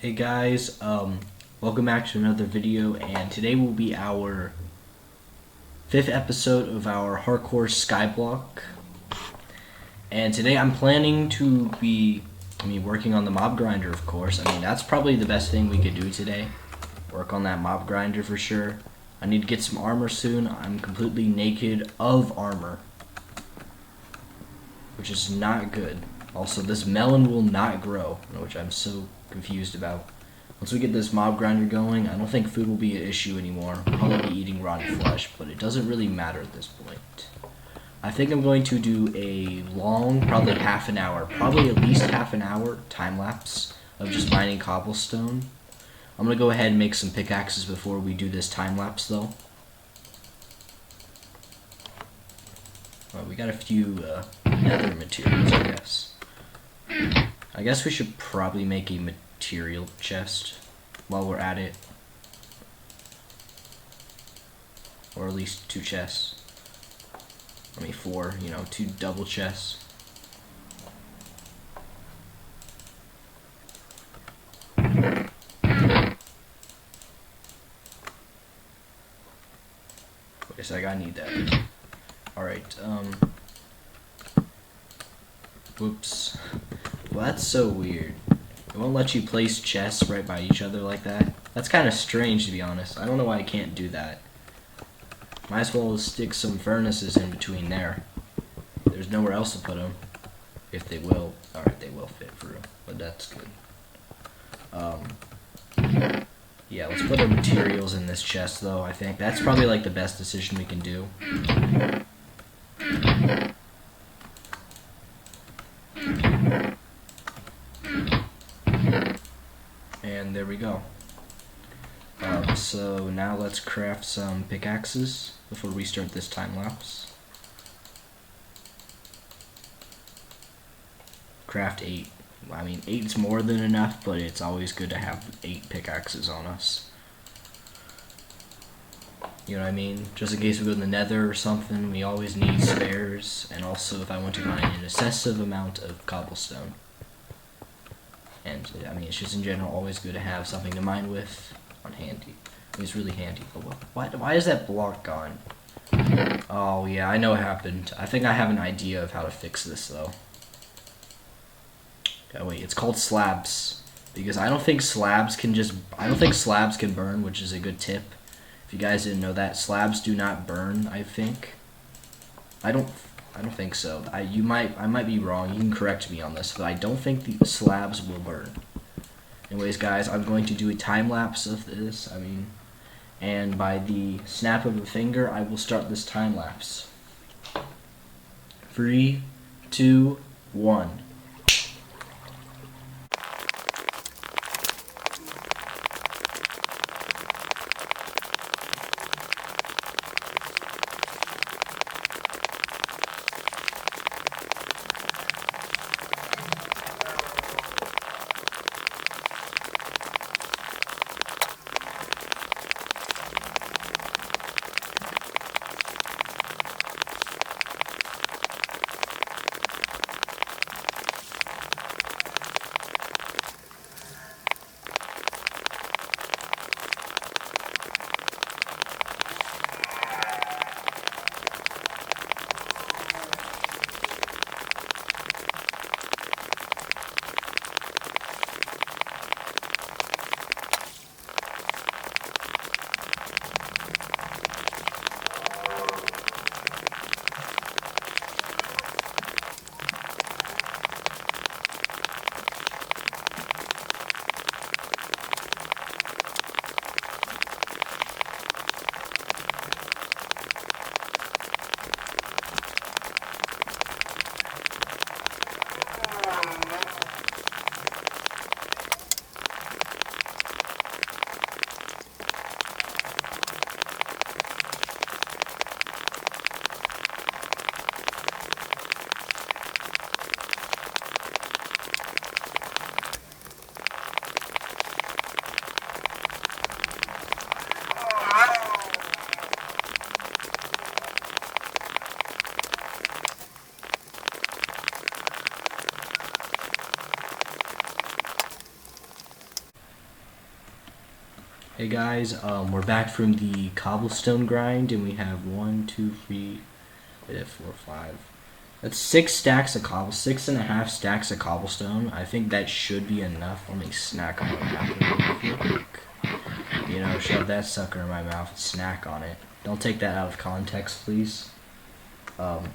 Hey guys, welcome back to another video, and today will be our 5th episode of our hardcore skyblock. And today I'm planning to be, working on the mob grinder, of course. That's probably the best thing we could do today. Work on that mob grinder for sure. I need to get some armor soon. I'm completely naked of armor, which is not good. Also, this melon will not grow, which I'm so confused about. Once we get this mob grinder going, I don't think food will be an issue anymore. We'll probably be eating rotten flesh, but it doesn't really matter at this point. I think I'm going to do a long, probably half an hour, probably at least half an hour time lapse of just mining cobblestone. I'm going to go ahead and make some pickaxes before we do this time lapse though. Well, we got a few nether materials, I guess. I guess we should probably make a material chest while we're at it. Or at least 2 chests. 4, 2 double chests. I guess I gotta need that. Alright, whoops. Well, that's so weird. It won't let you place chests right by each other like that. That's kind of strange, to be honest. I don't know why I can't do that. Might as well stick some furnaces in between there. There's nowhere else to put them. If they will. Alright, they will fit through. But that's good. Yeah, let's put our materials in this chest, though, I think. That's probably, like, the best decision we can do. And there we go. So now let's craft some pickaxes before we start this time lapse. Craft 8. 8's more than enough, but it's always good to have 8 pickaxes on us. You know what I mean? Just in case we go in the nether or something, we always need spares, and also if I want to mine an excessive amount of cobblestone. And, it's just in general always good to have something to mine with on handy. It's really handy. Oh, why is that block gone? Oh, yeah, I know what happened. I think I have an idea of how to fix this, though. Oh, wait, it's called slabs. Because I don't think slabs can burn, which is a good tip. If you guys didn't know that, slabs do not burn, I think. I don't think so. I might be wrong. You can correct me on this, but I don't think the slabs will burn. Anyways, guys, I'm going to do a time lapse of this. And by the snap of a finger, I will start this time lapse. 3, 2, 1. Hey guys, we're back from the cobblestone grind, and we have 1, 2, 3, 4, 5. That's 6.5 stacks of cobblestone. I think that should be enough. Let me snack on my apple real quick. You know, shove that sucker in my mouth and snack on it. Don't take that out of context, please. I'm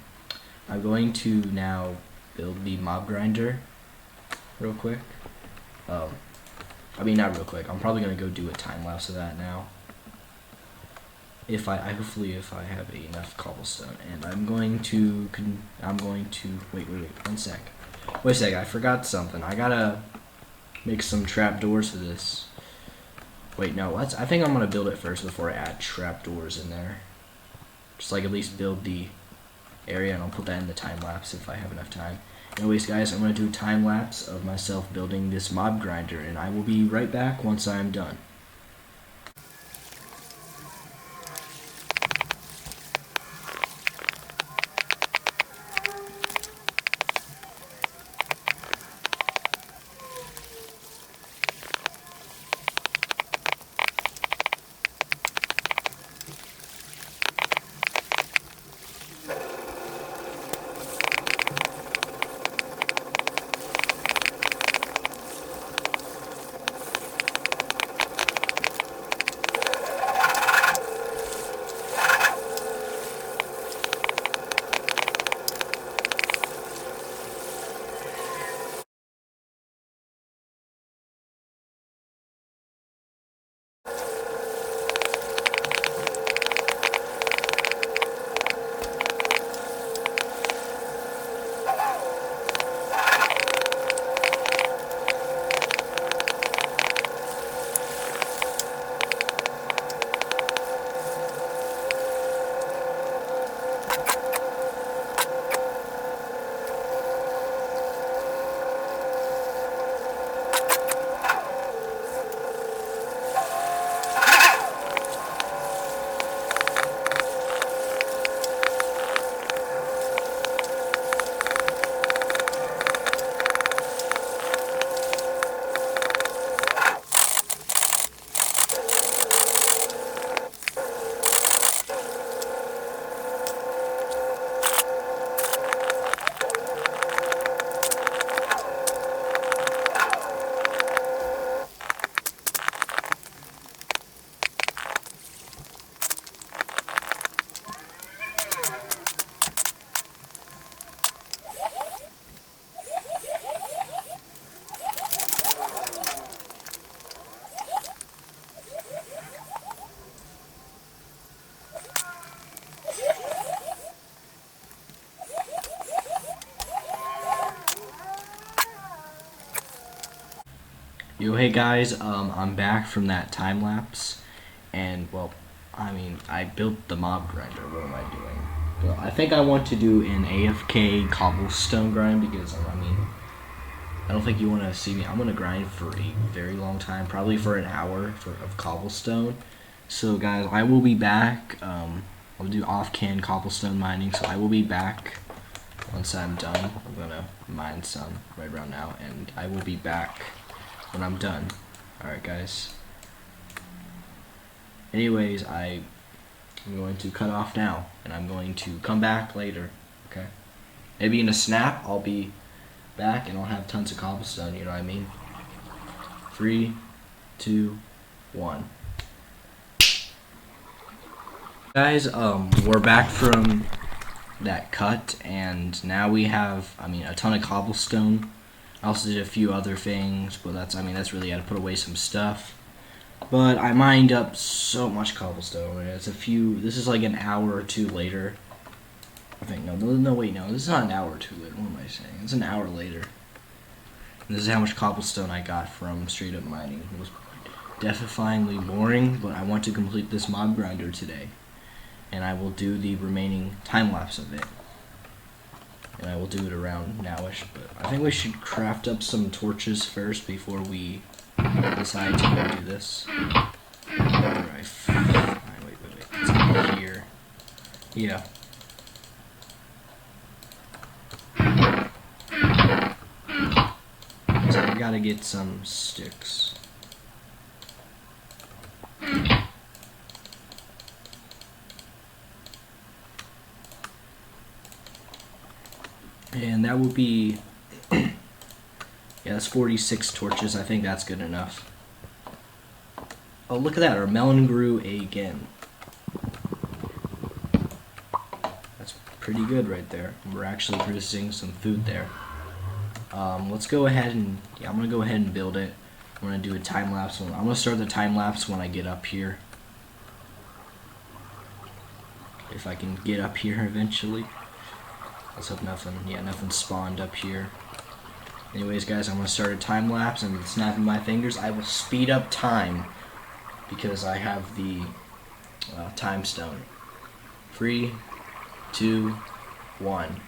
going to now build the mob grinder real quick. I mean, not real quick. I'm probably gonna go do a time lapse of that now. Hopefully if I have enough cobblestone, and I'm going to wait 1 sec. Wait a sec. I forgot something. I gotta make some trapdoors for this. Wait, no. I think I'm gonna build it first before I add trapdoors in there. Just like at least build the area, and I'll put that in the time lapse if I have enough time. Anyways, guys, I'm going to do a time lapse of myself building this mob grinder, and I will be right back once I'm done. Yo, hey guys, I'm back from that time lapse, and well, I mean, I built the mob grinder. What am I doing? Well, I think I want to do an AFK cobblestone grind because I mean, I don't think you want to see me. I'm gonna grind for a very long time, probably for an hour of cobblestone. So guys, I will be back. I'll do off-can cobblestone mining, so I will be back once I'm done. I'm gonna mine some right around now, and I will be back when I'm done. Alright guys. Anyways, I'm going to cut off now, and I'm going to come back later. Okay? Maybe in a snap, I'll be back and I'll have tons of cobblestone, you know what I mean? 3, 2, 1. Guys, we're back from that cut, and now we have, I mean, a ton of cobblestone. I also did a few other things, but that's really, I had to put away some stuff. But I mined up so much cobblestone, and this is like an hour or two later. I think, wait, this is not an hour or two later, what am I saying? It's an hour later. And this is how much cobblestone I got from straight up mining. It was death-defyingly boring, but I want to complete this mob grinder today. And I will do the remaining time-lapse of it. And I will do it around nowish, but I think we should craft up some torches first before we decide to go do this. Wait, it's up here. Yeah. So I gotta get some sticks. And that will be, yeah, that's 46 torches. I think that's good enough. Oh, look at that, our melon grew again. That's pretty good right there. We're actually producing some food there. Let's go ahead and, yeah, I'm gonna go ahead and build it. I'm gonna do a time lapse. I'm gonna start the time lapse when I get up here. If I can get up here eventually. Let's hope nothing, yeah, nothing spawned up here. Anyways, guys, I'm gonna start a time lapse, and with snapping my fingers, I will speed up time because I have the time stone. 3, 2, 1.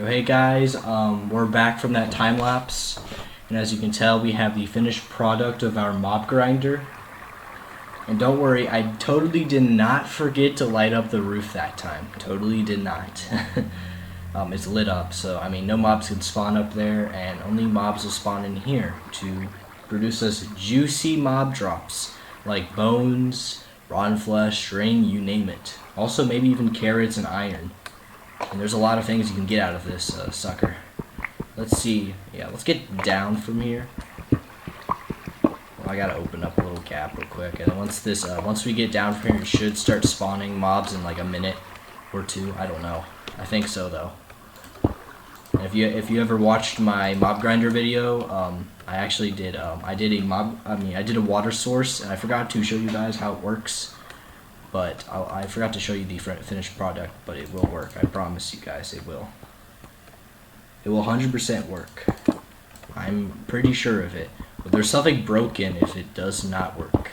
Hey guys, we're back from that time lapse, and as you can tell, we have the finished product of our mob grinder. And don't worry, I totally did not forget to light up the roof that time. Totally did not. It's lit up, so I mean, no mobs can spawn up there, and only mobs will spawn in here to produce us juicy mob drops like bones, rotten flesh, string, you name it. Also, maybe even carrots and iron. And there's a lot of things you can get out of this sucker. Let's see. Yeah, let's get down from here. Well, I gotta open up a little gap real quick, and then once we get down from here, it should start spawning mobs in like a minute or two. I don't know. I think so though. And if you ever watched my mob grinder video, I actually did. I did a water source, and I forgot to show you guys how it works. But I forgot to show you the finished product, but it will work. I promise you guys it will. It will 100% work. I'm pretty sure of it. But there's something broken if it does not work.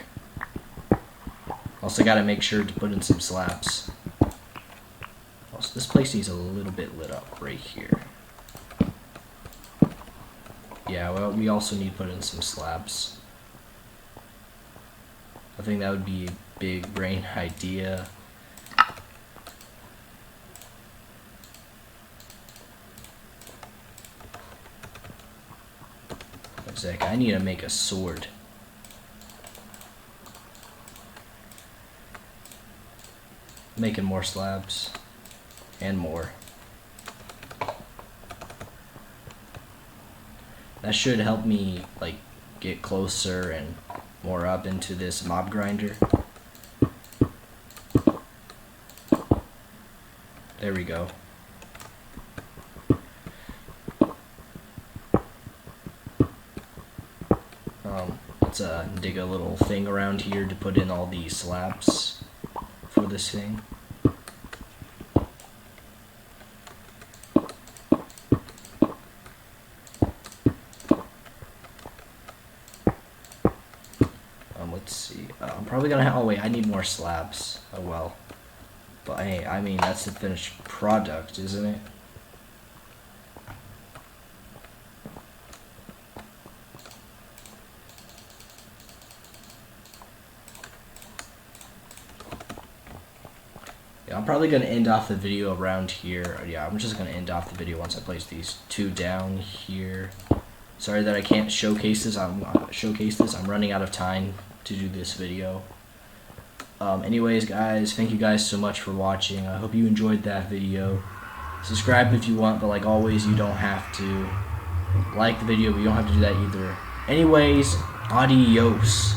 Also gotta make sure to put in some slabs. Also, this place needs a little bit lit up right here. Yeah, well, we also need to put in some slabs. I think that would be a big brain idea. One sec, I need to make a sword. Making more slabs. And more. That should help me, like, get closer and more up into this mob grinder. There we go. Let's dig a little thing around here to put in all these slabs for this thing. Let's see. I'm probably gonna oh wait, I need more slabs. Oh well. But hey, I mean, that's the finished product, isn't it? Yeah, I'm probably going to end off the video around here. Yeah, I'm just going to end off the video once I place these two down here. Sorry that I can't showcase this. I'm running out of time to do this video. Anyways, guys, thank you guys so much for watching. I hope you enjoyed that video. Subscribe if you want, but like always, you don't have to. Like the video, but you don't have to do that either. Anyways, adios.